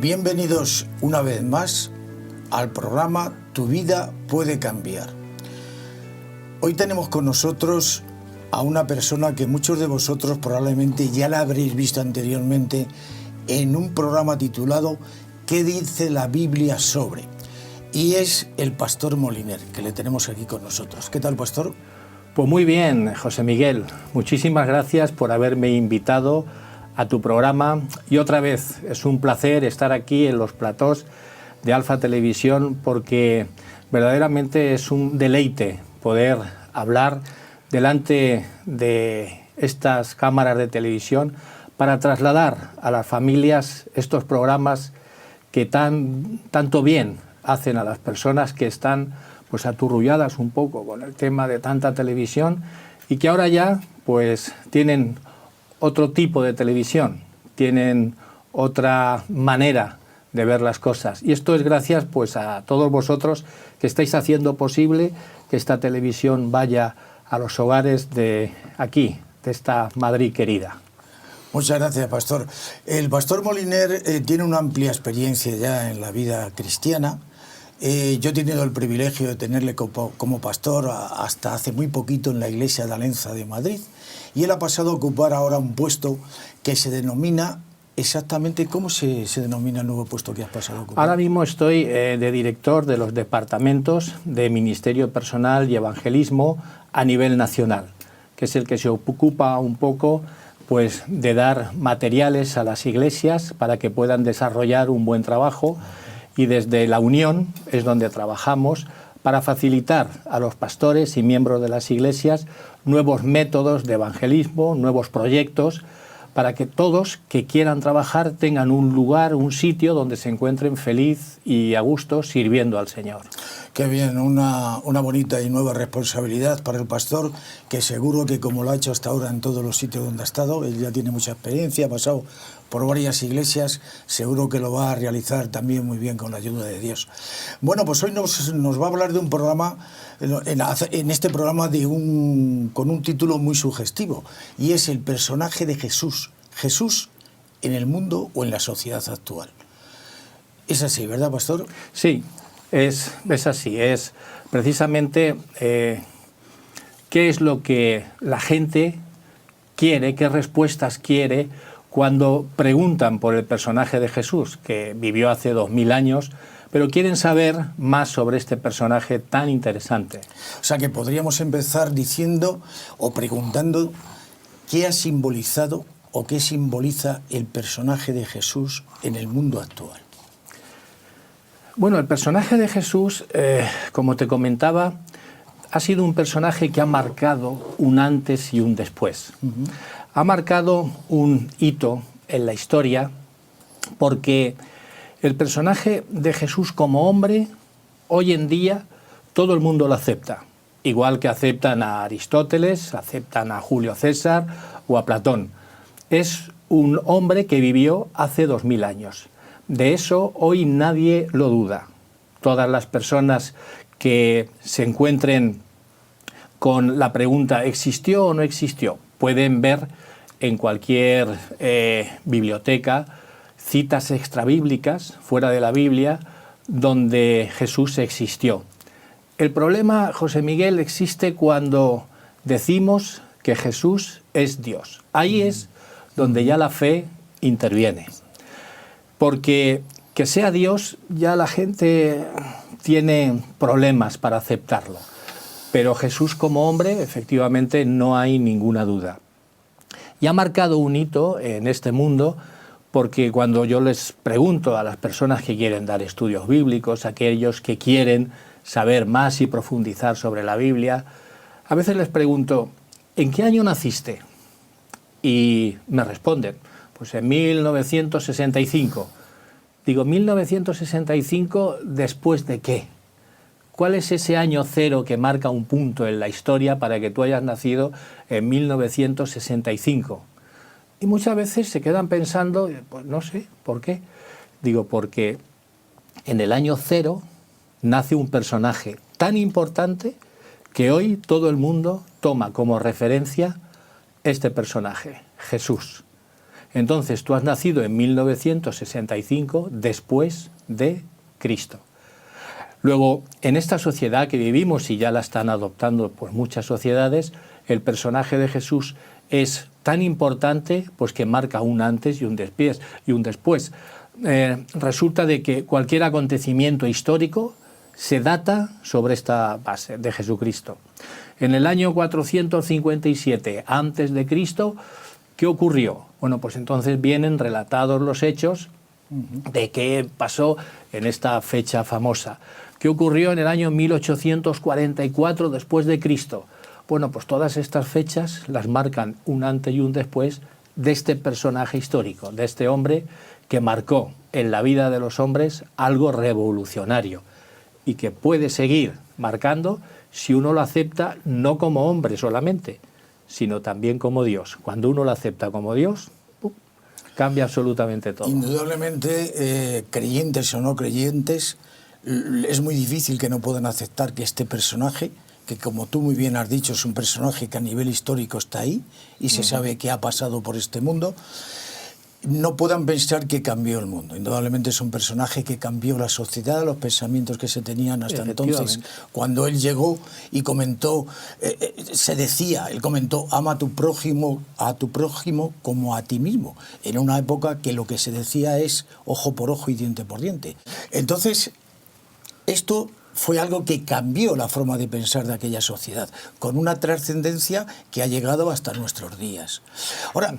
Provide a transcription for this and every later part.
Bienvenidos una vez más al programa Tu vida puede cambiar. Hoy tenemos con nosotros a una persona que muchos de vosotros probablemente ya la habréis visto anteriormente en un programa titulado ¿Qué dice la Biblia sobre? Y es el pastor Moliner, que le tenemos aquí con nosotros. ¿Qué tal, pastor? Pues muy bien, José Miguel. Muchísimas gracias por haberme invitado a tu programa. Y otra vez, es un placer estar aquí en los platós de Alfa Televisión porque verdaderamente es un deleite poder hablar delante de estas cámaras de televisión para trasladar a las familias estos programas que tanto bien hacen a las personas que están pues aturrulladas un poco con el tema de tanta televisión y que ahora ya pues tienen otro tipo de televisión, tienen otra manera de ver las cosas. Y esto es gracias pues a todos vosotros que estáis haciendo posible que esta televisión vaya a los hogares de aquí, de esta Madrid querida. Muchas gracias, pastor. El pastor Moliner tiene una amplia experiencia ya en la vida cristiana. Yo he tenido el privilegio de tenerle como pastor hasta hace muy poquito en la iglesia de Alenza de Madrid, y él ha pasado a ocupar ahora un puesto que se denomina exactamente, ¿cómo se denomina el nuevo puesto que has pasado a ocupar? Ahora mismo estoy de director de los departamentos de Ministerio Personal y Evangelismo a nivel nacional, que es el que se ocupa un poco pues de dar materiales a las iglesias para que puedan desarrollar un buen trabajo, y desde la Unión es donde trabajamos para facilitar a los pastores y miembros de las iglesias nuevos métodos de evangelismo, nuevos proyectos, para que todos que quieran trabajar tengan un lugar, un sitio donde se encuentren feliz y a gusto sirviendo al Señor. Qué bien, una bonita y nueva responsabilidad para el pastor, que seguro que como lo ha hecho hasta ahora en todos los sitios donde ha estado, él ya tiene mucha experiencia, ha pasado por varias iglesias, seguro que lo va a realizar también muy bien con la ayuda de Dios. Bueno, pues hoy nos va a hablar de un programa, en este programa con un título muy sugestivo, y es el personaje de Jesús. Jesús en el mundo o en la sociedad actual. Es así, ¿verdad, pastor? Sí, es así. Es precisamente qué es lo que la gente quiere, qué respuestas quiere cuando preguntan por el personaje de Jesús, que vivió hace 2000 años, pero quieren saber más sobre este personaje tan interesante. O sea que podríamos empezar diciendo o preguntando qué ha simbolizado o qué simboliza el personaje de Jesús en el mundo actual. Bueno, el personaje de Jesús, como te comentaba, ha sido un personaje que ha marcado un antes y un después. Ha marcado un hito en la historia porque el personaje de Jesús como hombre, hoy en día, todo el mundo lo acepta. Igual que aceptan a Aristóteles, aceptan a Julio César o a Platón. Es un hombre que vivió hace 2000 años. De eso hoy nadie lo duda. Todas las personas que se encuentren con la pregunta ¿existió o no existió? Pueden ver en cualquier biblioteca citas extrabíblicas fuera de la Biblia donde Jesús existió. El problema, José Miguel, existe cuando decimos que Jesús es Dios. Ahí es donde ya la fe interviene. Porque que sea Dios ya la gente tiene problemas para aceptarlo. Pero Jesús como hombre, efectivamente, no hay ninguna duda. Y ha marcado un hito en este mundo porque cuando yo les pregunto a las personas que quieren dar estudios bíblicos, aquellos que quieren saber más y profundizar sobre la Biblia, a veces les pregunto, ¿en qué año naciste? Y me responden, pues en 1965. Digo, ¿1965 después de qué? ¿Cuál es ese año cero que marca un punto en la historia para que tú hayas nacido en 1965? Y muchas veces se quedan pensando, pues no sé, ¿por qué? Digo, porque en el año cero nace un personaje tan importante que hoy todo el mundo toma como referencia este personaje, Jesús. Entonces tú has nacido en 1965 después de Cristo. Luego, en esta sociedad que vivimos, y ya la están adoptando pues muchas sociedades, el personaje de Jesús es tan importante pues que marca un antes y un después. Resulta de que cualquier acontecimiento histórico se data sobre esta base de Jesucristo. En el año 457 a.C., ¿qué ocurrió? Bueno, pues entonces vienen relatados los hechos de qué pasó en esta fecha famosa. ¿Qué ocurrió en el año 1844 después de Cristo? Bueno, pues todas estas fechas las marcan un antes y un después de este personaje histórico, de este hombre que marcó en la vida de los hombres algo revolucionario y que puede seguir marcando si uno lo acepta no como hombre solamente, sino también como Dios. Cuando uno lo acepta como Dios, cambia absolutamente todo. Indudablemente, creyentes o no creyentes, es muy difícil que no puedan aceptar que este personaje, que como tú muy bien has dicho, es un personaje que a nivel histórico está ahí y se sabe que ha pasado por este mundo, no puedan pensar que cambió el mundo. Indudablemente es un personaje que cambió la sociedad, los pensamientos que se tenían hasta entonces. Cuando él llegó y comentó, él comentó, ama a tu prójimo como a ti mismo, en una época que lo que se decía es ojo por ojo y diente por diente. Entonces, esto fue algo que cambió la forma de pensar de aquella sociedad, con una trascendencia que ha llegado hasta nuestros días. Ahora,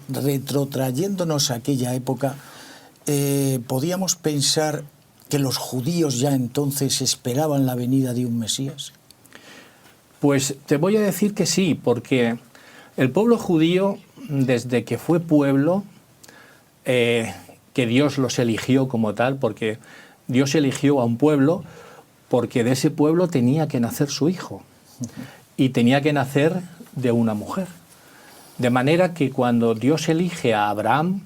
retrotrayéndonos a aquella época, ¿podíamos pensar que los judíos ya entonces esperaban la venida de un Mesías? Pues te voy a decir que sí, porque el pueblo judío, desde que fue pueblo, que Dios los eligió como tal, porque Dios eligió a un pueblo porque de ese pueblo tenía que nacer su hijo y tenía que nacer de una mujer. De manera que cuando Dios elige a Abraham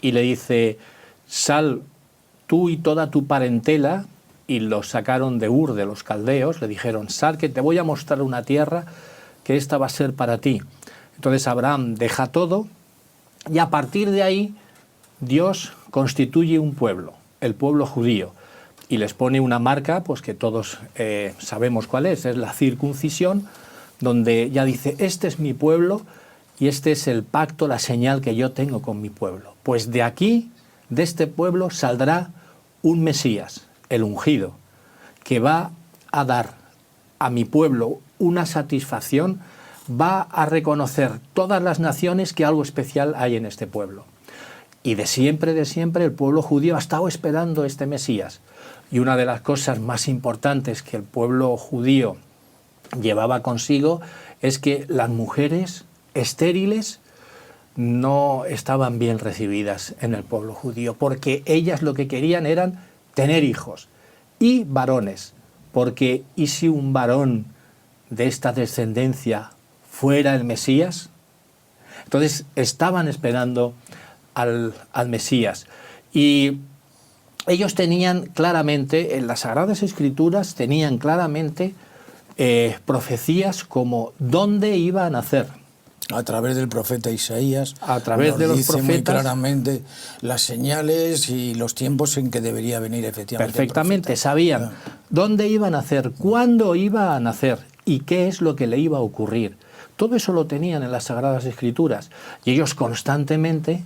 y le dice, sal tú y toda tu parentela, y los sacaron de Ur de los caldeos, le dijeron, sal que te voy a mostrar una tierra que esta va a ser para ti. Entonces Abraham deja todo y a partir de ahí Dios constituye un pueblo, el pueblo judío, y les pone una marca pues que todos sabemos cuál es la circuncisión, donde ya dice, este es mi pueblo y este es el pacto, la señal que yo tengo con mi pueblo. Pues de aquí, de este pueblo, saldrá un Mesías, el ungido, que va a dar a mi pueblo una satisfacción, va a reconocer todas las naciones que algo especial hay en este pueblo. Y de siempre, el pueblo judío ha estado esperando este Mesías. Y una de las cosas más importantes que el pueblo judío llevaba consigo es que las mujeres estériles no estaban bien recibidas en el pueblo judío, porque ellas lo que querían eran tener hijos y varones, porque ¿y si un varón de esta descendencia fuera el Mesías? Entonces estaban esperando al Mesías. Y ellos tenían claramente, en las Sagradas Escrituras, tenían claramente profecías como dónde iba a nacer. A través del profeta Isaías, a través de los dice profetas, muy claramente las señales y los tiempos en que debería venir efectivamente. Perfectamente, sabían dónde iba a nacer, cuándo iba a nacer y qué es lo que le iba a ocurrir. Todo eso lo tenían en las Sagradas Escrituras. Y ellos constantemente,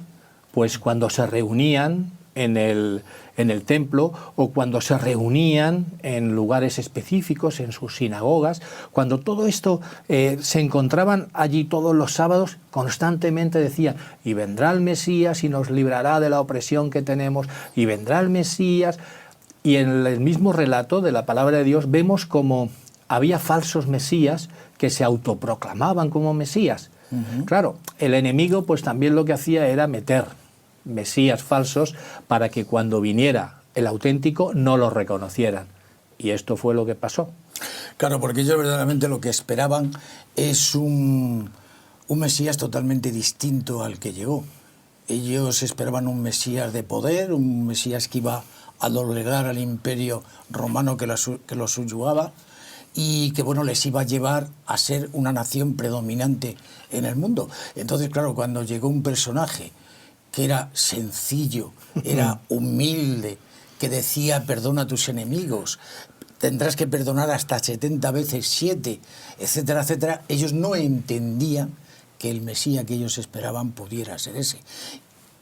pues cuando se reunían en el templo o cuando se reunían en lugares específicos, en sus sinagogas, cuando todo esto se encontraban allí todos los sábados, constantemente decían, y vendrá el Mesías y nos librará de la opresión que tenemos, y vendrá el Mesías. Y en el mismo relato de la palabra de Dios vemos como había falsos mesías que se autoproclamaban como mesías. Claro, el enemigo pues también lo que hacía era meter mesías falsos para que cuando viniera el auténtico no lo reconocieran. Y esto fue lo que pasó. Claro, porque ellos verdaderamente lo que esperaban es un Mesías totalmente distinto al que llegó. Ellos esperaban un Mesías de poder, un Mesías que iba a doblegar al imperio romano que los subyugaba, y que bueno, les iba a llevar a ser una nación predominante en el mundo. Entonces, claro, cuando llegó un personaje que era sencillo, era humilde, que decía perdona a tus enemigos, tendrás que perdonar hasta 70 veces 7, etcétera, etcétera, ellos no entendían que el Mesías que ellos esperaban pudiera ser ese.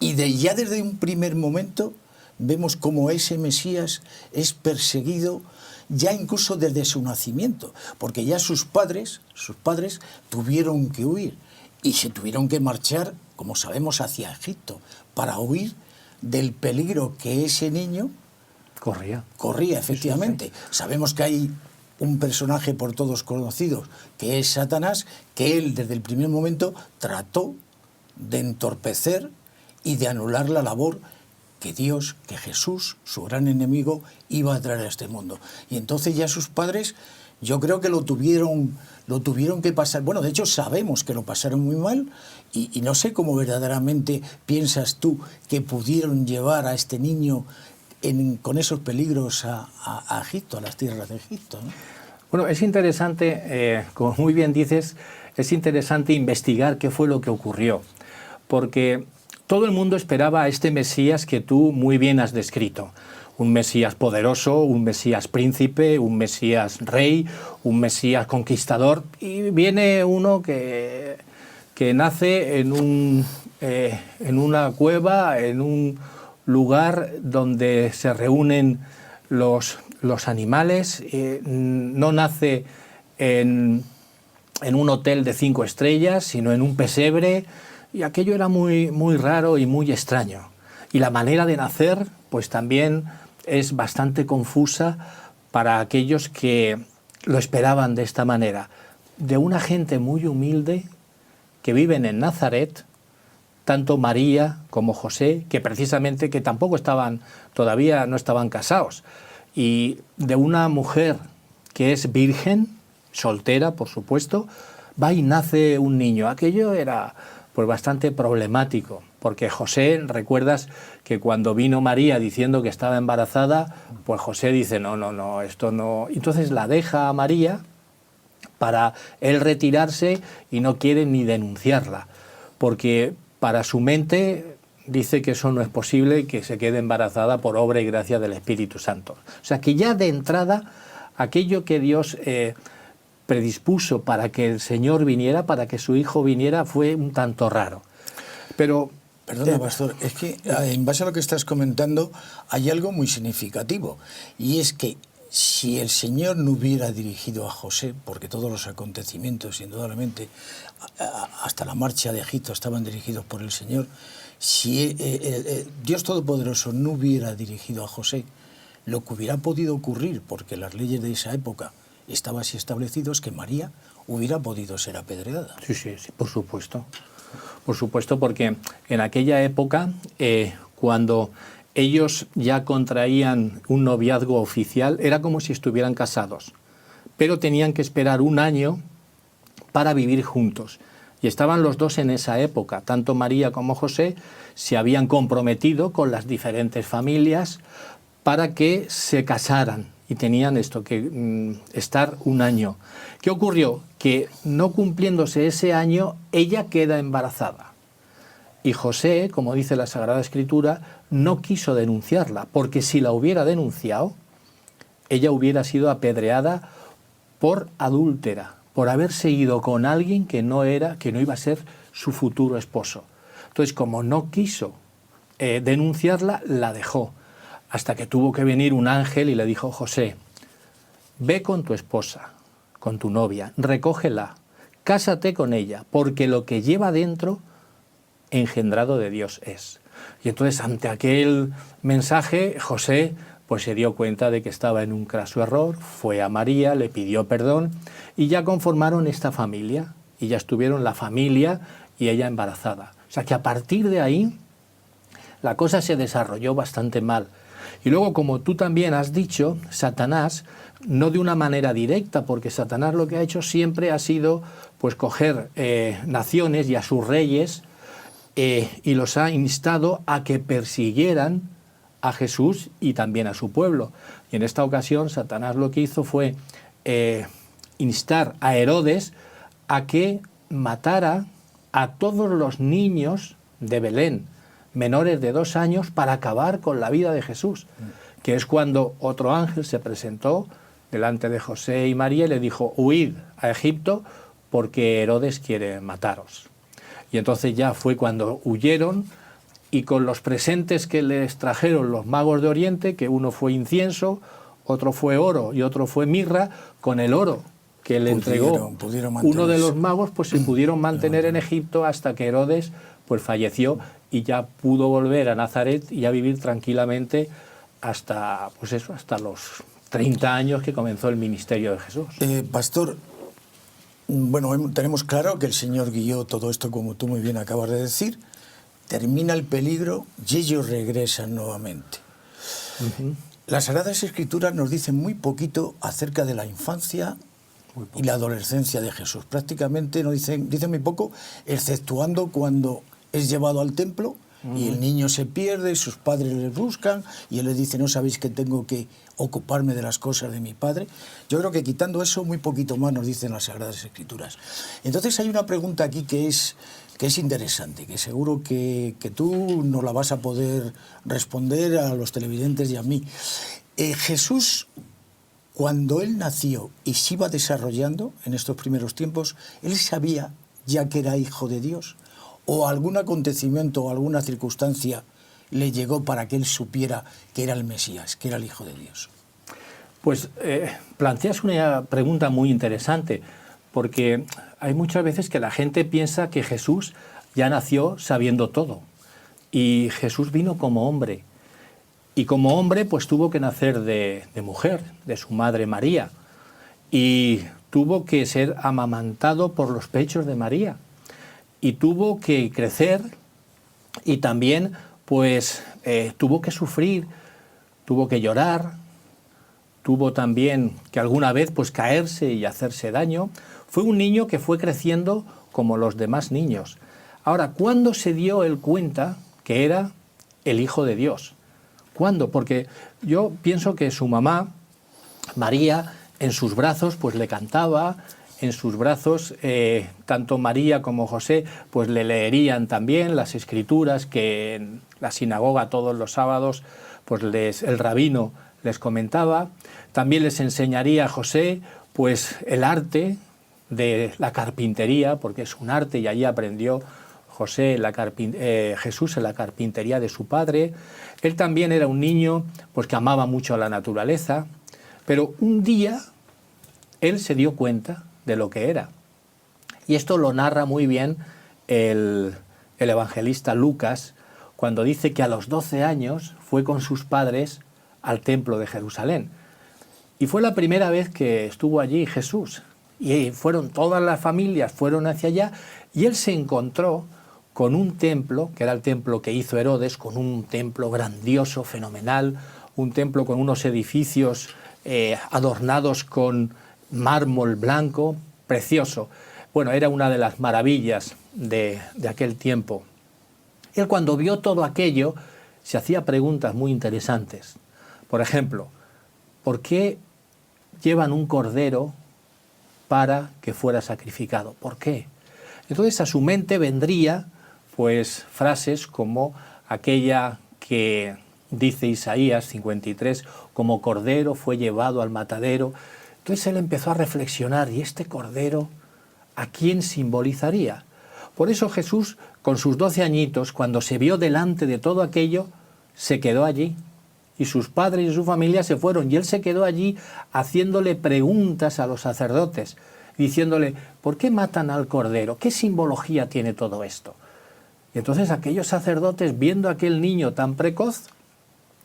Y ya desde un primer momento vemos cómo ese Mesías es perseguido ya incluso desde su nacimiento, porque ya sus padres tuvieron que huir y se tuvieron que marchar, como sabemos, hacia Egipto para huir del peligro que ese niño corría, efectivamente. Sí. Sabemos que hay un personaje por todos conocido, que es Satanás, que él desde el primer momento trató de entorpecer y de anular la labor que Dios, que Jesús, su gran enemigo, iba a traer a este mundo. Y entonces ya sus padres, yo creo que lo tuvieron que pasar. Bueno, de hecho sabemos que lo pasaron muy mal y no sé cómo verdaderamente piensas tú que pudieron llevar a este niño con esos peligros a Egipto, a las tierras de Egipto, ¿no? Bueno, es interesante, como muy bien dices, es interesante investigar qué fue lo que ocurrió, porque todo el mundo esperaba a este Mesías que tú muy bien has descrito. Un Mesías poderoso, un Mesías príncipe, un Mesías rey, un Mesías conquistador, y viene uno que nace en una cueva, en un lugar donde se reúnen los animales, no nace en un hotel de 5 estrellas, sino en un pesebre, y aquello era muy, muy raro y muy extraño. Y la manera de nacer, pues también es bastante confusa para aquellos que lo esperaban de esta manera. De una gente muy humilde que viven en Nazaret, tanto María como José, que precisamente que tampoco todavía no estaban casados, y de una mujer que es virgen, soltera por supuesto, va y nace un niño. Aquello era pues bastante problemático, porque José, recuerdas que cuando vino María diciendo que estaba embarazada, pues José dice no, esto no. Entonces la deja a María para él retirarse y no quiere ni denunciarla, porque para su mente dice que eso no es posible y que se quede embarazada por obra y gracia del Espíritu Santo. O sea que ya de entrada aquello que Dios predispuso para que el Señor viniera, para que su Hijo viniera, fue un tanto raro. Pero perdona, pastor, es que en base a lo que estás comentando hay algo muy significativo, y es que si el Señor no hubiera dirigido a José, porque todos los acontecimientos, indudablemente, hasta la marcha de Egipto estaban dirigidos por el Señor, si Dios Todopoderoso no hubiera dirigido a José, lo que hubiera podido ocurrir, porque las leyes de esa época estaban así establecidas, que María hubiera podido ser apedreada. Sí, por supuesto. Por supuesto, porque en aquella época, cuando ellos ya contraían un noviazgo oficial, era como si estuvieran casados, pero tenían que esperar un año para vivir juntos. Y estaban los dos en esa época, tanto María como José se habían comprometido con las diferentes familias para que se casaran y tenían que estar un año. ¿Qué ocurrió? Que no cumpliéndose ese año, ella queda embarazada. Y José, como dice la Sagrada Escritura, no quiso denunciarla, porque si la hubiera denunciado, ella hubiera sido apedreada por adúltera, por haber seguido con alguien que no iba a ser su futuro esposo. Entonces, como no quiso denunciarla, la dejó, hasta que tuvo que venir un ángel y le dijo: José, ve con tu esposa, con tu novia, recógela, cásate con ella, porque lo que lleva dentro, engendrado de Dios es. Y entonces, ante aquel mensaje, José pues se dio cuenta de que estaba en un craso error, fue a María, le pidió perdón y ya conformaron esta familia, y ya estuvieron la familia y ella embarazada. O sea que a partir de ahí la cosa se desarrolló bastante mal. Y luego, como tú también has dicho, Satanás, no de una manera directa, porque Satanás lo que ha hecho siempre ha sido pues coger naciones y a sus reyes y los ha instado a que persiguieran a Jesús y también a su pueblo. Y en esta ocasión Satanás lo que hizo fue instar a Herodes a que matara a todos los niños de Belén, menores de 2 años, para acabar con la vida de Jesús, que es cuando otro ángel se presentó delante de José y María y le dijo: huid a Egipto porque Herodes quiere mataros. Y entonces ya fue cuando huyeron, y con los presentes que les trajeron los magos de Oriente, que uno fue incienso, otro fue oro y otro fue mirra, con el oro que le entregó uno de los magos, pues se pudieron mantener en Egipto hasta que Herodes pues falleció, y ya pudo volver a Nazaret y a vivir tranquilamente hasta, pues eso, hasta los 30 años que comenzó el ministerio de Jesús. Pastor, bueno, tenemos claro que el Señor guió todo esto, como tú muy bien acabas de decir. Termina el peligro y ellos regresan nuevamente. Las Sagradas Escrituras nos dicen muy poquito acerca de la infancia y la adolescencia de Jesús. Prácticamente nos dicen muy poco, exceptuando cuando es llevado al templo y el niño se pierde, sus padres le buscan y él les dice: no sabéis que tengo que ocuparme de las cosas de mi padre. Yo creo que quitando eso, muy poquito más nos dicen las Sagradas Escrituras. Entonces hay una pregunta aquí que es interesante, que seguro que tú nos la vas a poder responder a los televidentes y a mí. Jesús, cuando él nació y se iba desarrollando en estos primeros tiempos, ¿él sabía ya que era hijo de Dios? ¿O algún acontecimiento o alguna circunstancia le llegó para que él supiera que era el Mesías, que era el Hijo de Dios? Pues planteas una pregunta muy interesante, porque hay muchas veces que la gente piensa que Jesús ya nació sabiendo todo, y Jesús vino como hombre, y como hombre pues tuvo que nacer de mujer, de su madre María, y tuvo que ser amamantado por los pechos de María, y tuvo que crecer, y también pues tuvo que sufrir, tuvo que llorar, tuvo también que alguna vez pues caerse y hacerse daño. Fue un niño que fue creciendo como los demás niños. Ahora, ¿cuándo se dio él cuenta que era el Hijo de Dios? ¿Cuándo? Porque yo pienso que su mamá, María, en sus brazos pues le cantaba, en sus brazos tanto María como José pues le leerían también las Escrituras, que en la sinagoga todos los sábados pues el rabino les comentaba. También les enseñaría a José pues el arte de la carpintería, porque es un arte, y allí aprendió Jesús en la carpintería de su padre. Él también era un niño pues que amaba mucho a la naturaleza, pero un día él se dio cuenta de lo que era. Y esto lo narra muy bien el evangelista Lucas, cuando dice que a los 12 años fue con sus padres al templo de Jerusalén. Y fue la primera vez que estuvo allí Jesús. Y fueron todas las familias, fueron hacia allá, y él se encontró con un templo, que era el templo que hizo Herodes, con un templo grandioso, fenomenal, un templo con unos edificios adornados con mármol blanco, precioso. Bueno, era una de las maravillas de aquel tiempo. Él, cuando vio todo aquello, se hacía preguntas muy interesantes. Por ejemplo, ¿por qué llevan un cordero para que fuera sacrificado? ¿Por qué? Entonces a su mente vendría pues frases como aquella que dice Isaías 53, como cordero fue llevado al matadero. Entonces él empezó a reflexionar, ¿y este cordero a quién simbolizaría? Por eso Jesús, con sus 12 añitos, cuando se vio delante de todo aquello, se quedó allí. Y sus padres y su familia se fueron, y él se quedó allí haciéndole preguntas a los sacerdotes, diciéndole: ¿por qué matan al cordero? ¿Qué simbología tiene todo esto? Y entonces aquellos sacerdotes, viendo a aquel niño tan precoz,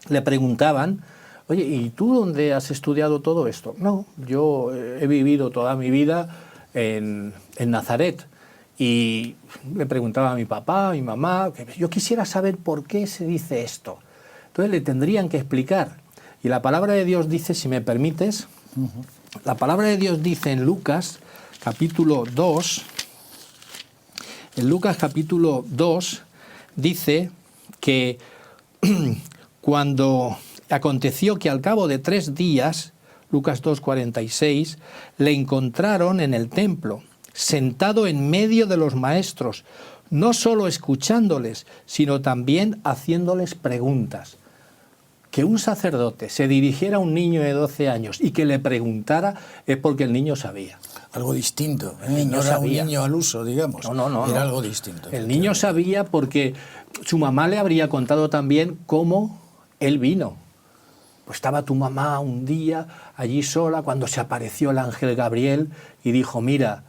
le preguntaban: oye, ¿y tú dónde has estudiado todo esto? No, yo he vivido toda mi vida en Nazaret. Y le preguntaba a mi papá, a mi mamá, que yo quisiera saber por qué se dice esto. Entonces le tendrían que explicar. Y la palabra de Dios dice, si me permites, la palabra de Dios dice en Lucas capítulo 2, dice que cuando aconteció que al cabo de 3 días Lucas 2:46, le encontraron en el templo, sentado en medio de los maestros, no solo escuchándoles, sino también haciéndoles preguntas. Que un sacerdote se dirigiera a un niño de 12 años y que le preguntara es porque el niño sabía. Algo distinto, ¿eh? El niño No era sabía. un niño al uso, digamos. No. Era algo distinto. El niño sabía porque su mamá le habría contado también cómo él vino. Pues estaba tu mamá un día allí sola cuando se apareció el ángel Gabriel y dijo, mira,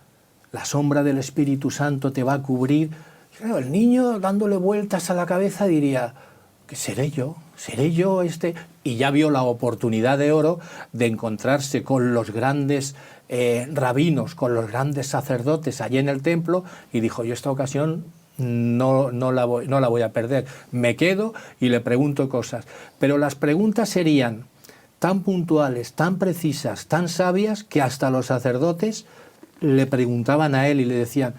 la sombra del Espíritu Santo te va a cubrir. Y claro, el niño dándole vueltas a la cabeza diría, ¿qué seré yo este? Y ya vio la oportunidad de oro de encontrarse con los grandes rabinos, con los grandes sacerdotes allí en el templo y dijo, yo esta ocasión no la voy a perder, me quedo y le pregunto cosas. Pero las preguntas serían tan puntuales, tan precisas, tan sabias, que hasta los sacerdotes le preguntaban a él y le decían,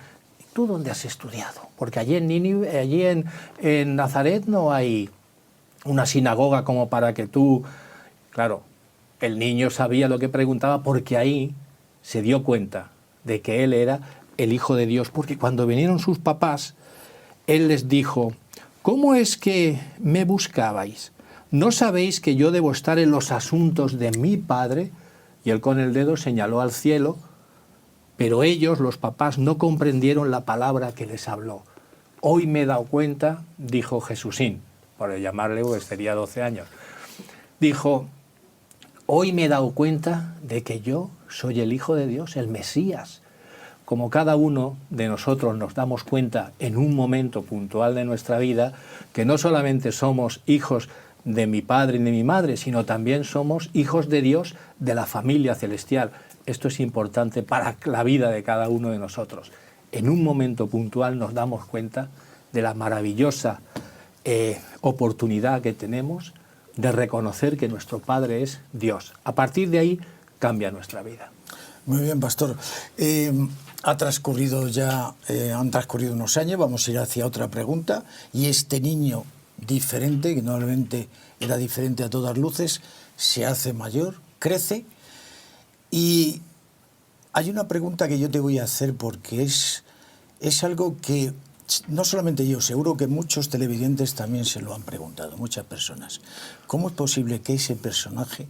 ¿tú dónde has estudiado? Porque allí en Nínive, allí en Nazaret no hay una sinagoga como para que tú... Claro, el niño sabía lo que preguntaba porque ahí se dio cuenta de que él era el Hijo de Dios, porque cuando vinieron sus papás, él les dijo, ¿cómo es que me buscabais? ¿No sabéis que yo debo estar en los asuntos de mi Padre? Y él con el dedo señaló al cielo, pero ellos, los papás, no comprendieron la palabra que les habló. Hoy me he dado cuenta, dijo Jesúsín, por llamarle, pues tenía 12 años, dijo, hoy me he dado cuenta de que yo soy el Hijo de Dios, el Mesías. Como cada uno de nosotros nos damos cuenta en un momento puntual de nuestra vida que no solamente somos hijos de mi padre y de mi madre, sino también somos hijos de Dios, de la familia celestial. Esto es importante para la vida de cada uno de nosotros. En un momento puntual nos damos cuenta de la maravillosa oportunidad que tenemos de reconocer que nuestro Padre es Dios. A partir de ahí cambia nuestra vida. Muy bien, pastor. Han transcurrido unos años, vamos a ir hacia otra pregunta, y este niño diferente, que normalmente era diferente a todas luces, se hace mayor, crece, y hay una pregunta que yo te voy a hacer porque es algo que no solamente yo, seguro que muchos televidentes también se lo han preguntado, muchas personas. ¿Cómo es posible que ese personaje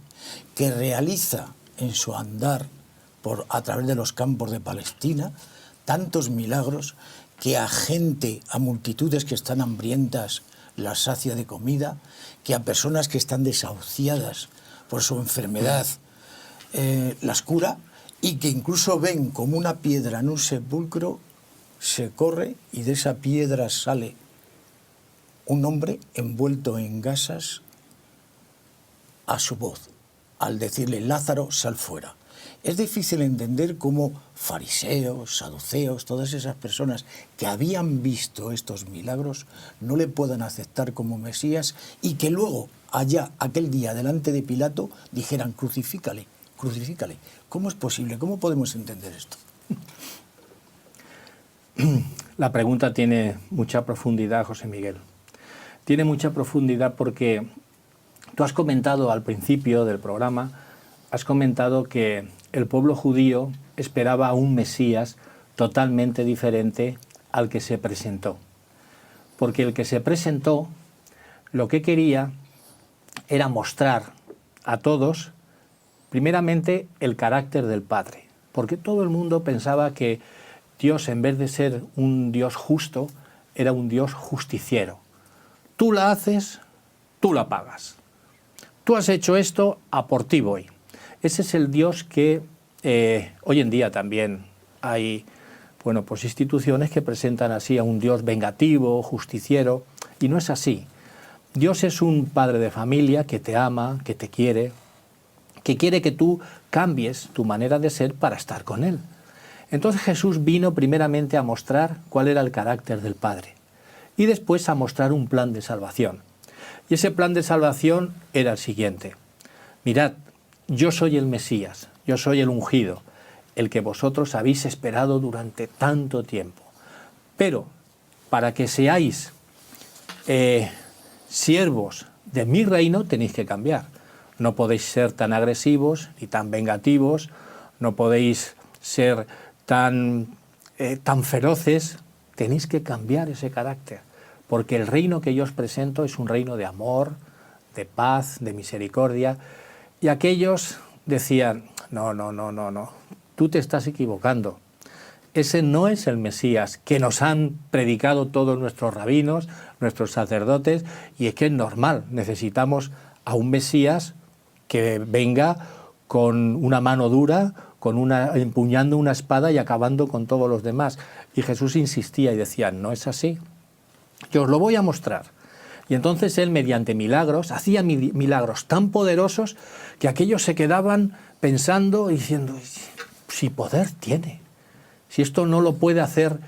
que realiza en su andar a través de los campos de Palestina tantos milagros, que a gente, a multitudes que están hambrientas las sacia de comida, que a personas que están desahuciadas por su enfermedad las cura, y que incluso ven como una piedra en un sepulcro se corre y de esa piedra sale un hombre envuelto en gasas a su voz, al decirle, Lázaro, sal fuera? Es difícil entender cómo fariseos, saduceos, todas esas personas que habían visto estos milagros no le puedan aceptar como Mesías y que luego, allá, aquel día, delante de Pilato, dijeran, crucifícale, crucifícale. ¿Cómo es posible? ¿Cómo podemos entender esto? La pregunta tiene mucha profundidad, José Miguel. Tiene mucha profundidad porque tú has comentado al principio del programa, has comentado que el pueblo judío esperaba a un Mesías totalmente diferente al que se presentó. Porque el que se presentó lo que quería era mostrar a todos, primeramente, el carácter del Padre. Porque todo el mundo pensaba que Dios, en vez de ser un Dios justo, era un Dios justiciero. Tú la haces, tú la pagas. Tú has hecho esto, a por ti voy. Ese es el Dios que hoy en día también hay pues instituciones que presentan así a un Dios vengativo, justiciero, y no es así. Dios es un padre de familia que te ama, que te quiere, que quiere que tú cambies tu manera de ser para estar con Él. Entonces Jesús vino primeramente a mostrar cuál era el carácter del Padre y después a mostrar un plan de salvación. Y ese plan de salvación era el siguiente. Mirad, yo soy el Mesías, yo soy el ungido, el que vosotros habéis esperado durante tanto tiempo. Pero para que seáis siervos de mi reino tenéis que cambiar. no podéis ser tan agresivos ni tan vengativos, no podéis ser tan feroces, tenéis que cambiar ese carácter, porque el reino que yo os presento es un reino de amor, de paz, de misericordia. Y aquellos decían, no, tú te estás equivocando. Ese no es el Mesías que nos han predicado todos nuestros rabinos, nuestros sacerdotes, y es que es normal, necesitamos a un Mesías que venga con una mano dura, empuñando una espada y acabando con todos los demás. Y Jesús insistía y decía, no es así, yo os lo voy a mostrar. Y entonces él, mediante milagros, hacía milagros tan poderosos que aquellos se quedaban pensando y diciendo, si poder tiene, si esto no lo puede hacer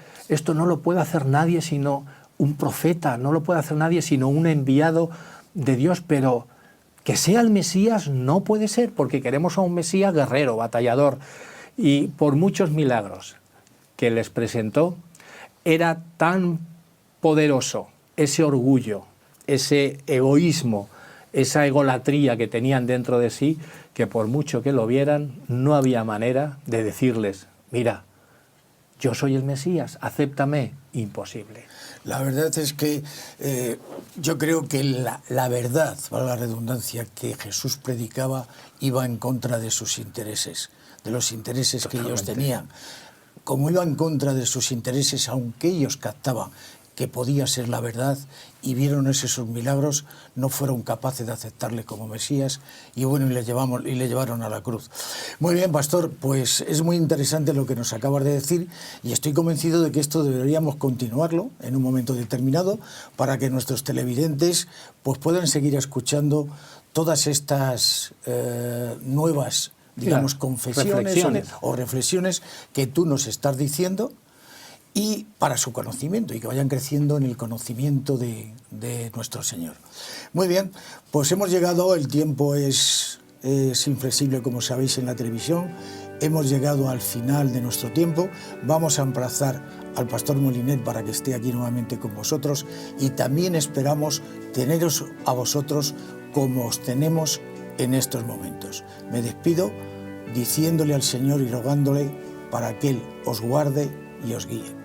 nadie sino un profeta, no lo puede hacer nadie sino un enviado de Dios, pero que sea el Mesías no puede ser, porque queremos a un Mesías guerrero, batallador. Y por muchos milagros que les presentó, era tan poderoso ese orgullo, ese egoísmo, esa egolatría que tenían dentro de sí, que por mucho que lo vieran, no había manera de decirles, mira, yo soy el Mesías, acéptame. Imposible. La verdad es que yo creo que la verdad, para la redundancia, que Jesús predicaba iba en contra de sus intereses, de los intereses que ellos tenían. Como iba en contra de sus intereses, aunque ellos captaban que podía ser la verdad y vieron esos milagros, no fueron capaces de aceptarle como Mesías y bueno, y le llevaron a la cruz. Muy bien, pastor, pues es muy interesante lo que nos acabas de decir y estoy convencido de que esto deberíamos continuarlo en un momento determinado para que nuestros televidentes pues puedan seguir escuchando todas estas nuevas, digamos, confesiones o reflexiones que tú nos estás diciendo, y para su conocimiento, y que vayan creciendo en el conocimiento de nuestro Señor. Muy bien, pues hemos llegado, el tiempo es inflexible, como sabéis, en la televisión. Hemos llegado al final de nuestro tiempo. Vamos a emplazar al pastor Molinet para que esté aquí nuevamente con vosotros, y también esperamos teneros a vosotros como os tenemos en estos momentos. Me despido diciéndole al Señor y rogándole para que Él os guarde y os guíe.